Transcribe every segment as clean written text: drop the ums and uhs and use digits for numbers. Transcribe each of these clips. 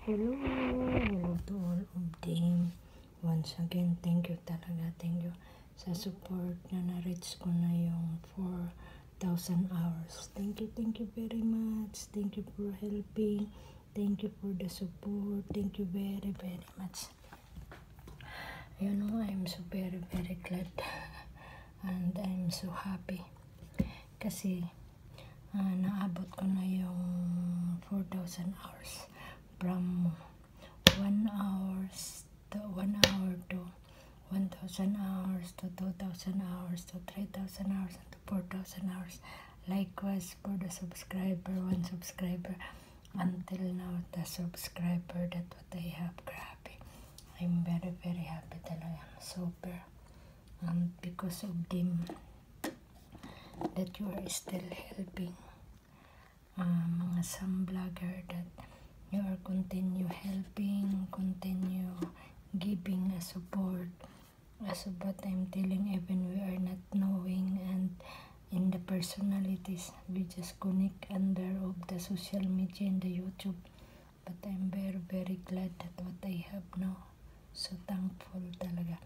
Hello to all of them. Once again, thank you talaga. Thank you sa support na na-reach ko na yung 4,000 hours. Thank you very much. Thank you for helping. Thank you for the support. Thank you very much. You know, I'm so very glad and I'm so happy kasi naabot ko na yung 4,000 hours from 1 hour to 1,000 hours to 2,000 hours to 3,000 hours to 4,000 hours. Likewise for the subscriber, 1 subscriber until now the subscriber that what I have. Grabe, I'm very happy talaga, super, because of them that you are still helping mga some vlogger that you are continue helping, continue giving a support. As of what I'm telling, even we are not knowing and in the personalities, we just connect under of the social media and the YouTube. But I'm very glad that what I have now. So thankful talaga.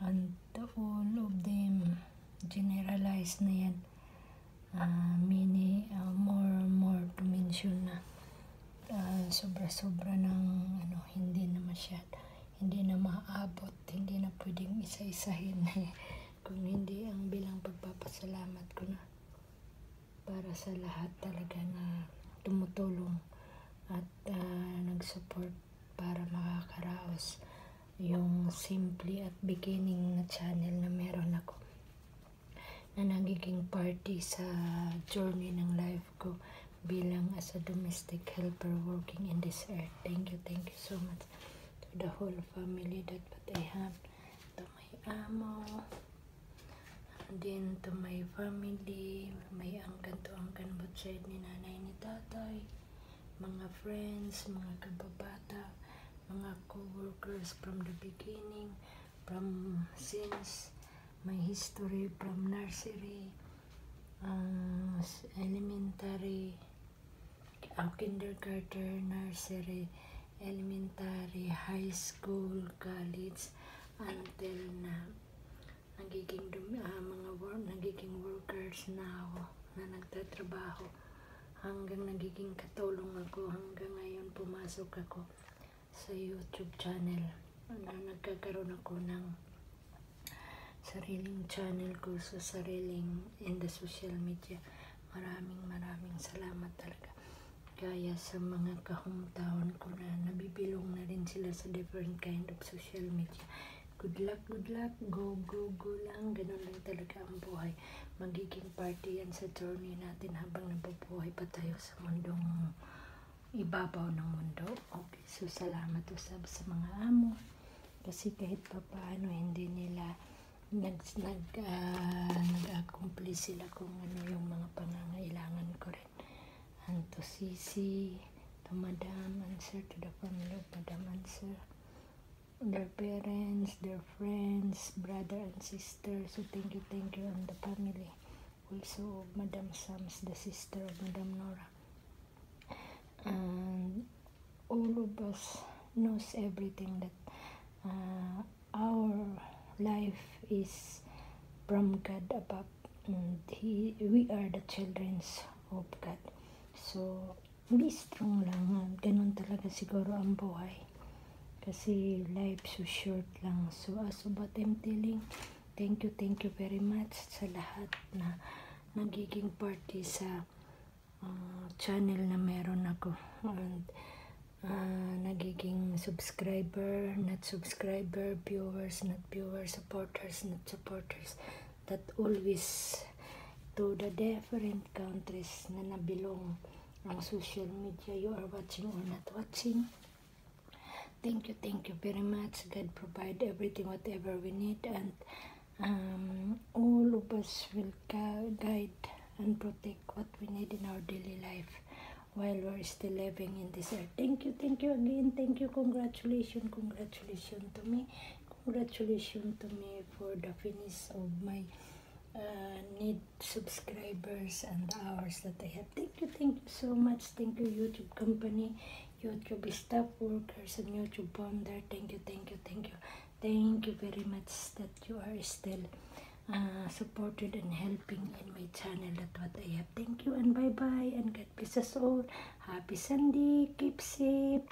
And all of them, generalize na yan. Many, more to mention na. Sobra ng hindi na masyado, hindi na maaabot, hindi na pwedeng isa-isahin kung hindi ang bilang pagpapasalamat ko na para sa lahat talaga na tumutulong at nag-support para makakaraos yung simple at beginning na channel na meron ako na nagiging party sa journey ng life ko bilang as a domestic helper working in this earth. Thank you so much to the whole family that what I have, to my amo, and then to my family, may angkan both side ni nanay ni tatay, mga friends, mga kababata, mga co-workers from the beginning, from since my history from nursery, elementary, kindergarten, nursery, elementary, high school, college, until na nagiging workers na ako, na nagtatrabaho, hanggang nagiging katulong ako, hanggang ngayon pumasok ako sa YouTube channel, na nagkakaroon ako ng sariling channel ko sa sariling in the social media. Maraming salamat talaga. Kaya sa mga ka-hometown ko na nabibilong na rin sila sa different kind of social media. Good luck, go lang. Ganun lang talaga ang buhay. Magiging party yan sa journey natin habang nabubuhay pa tayo sa mundong ibabaw ng mundo. Okay, so salamat usab sa mga amo. Kasi kahit pa paano hindi nila nag-accomplish sila kung ano yung mga pangangailangan ko rin. And to Sisi, to Madam, and Sir, to the family of Madam and Sir, their parents, their friends, brother and sister. So thank you and the family. Also Madam Sams, the sister of Madam Nora. And all of us knows everything that our life is from God above, and we are the children of God. So be strong lang, ganun talaga siguro ang buhay, kasi life so short lang. So as of what I'm telling, thank you very much sa lahat na nagiging party sa channel na meron ako, and nagiging subscriber, not subscriber, viewers, not viewers, supporters, not supporters, that always to the different countries na nabilong ang social media, you are watching or not watching. Thank you very much. God provide everything, whatever we need, and all of us will guide and protect what we need in our daily life while we're still living in this earth. Thank you again. Thank you. Congratulations to me. Congratulations to me for the finish of my need subscribers and hours that I have. Thank you so much. Thank you, YouTube company. YouTube staff workers and YouTube founder, thank you, thank you, thank you. Thank you very much that you are still supported and helping in my channel at what I have. Thank you and bye-bye and God bless us all. Happy Sunday. Keep safe.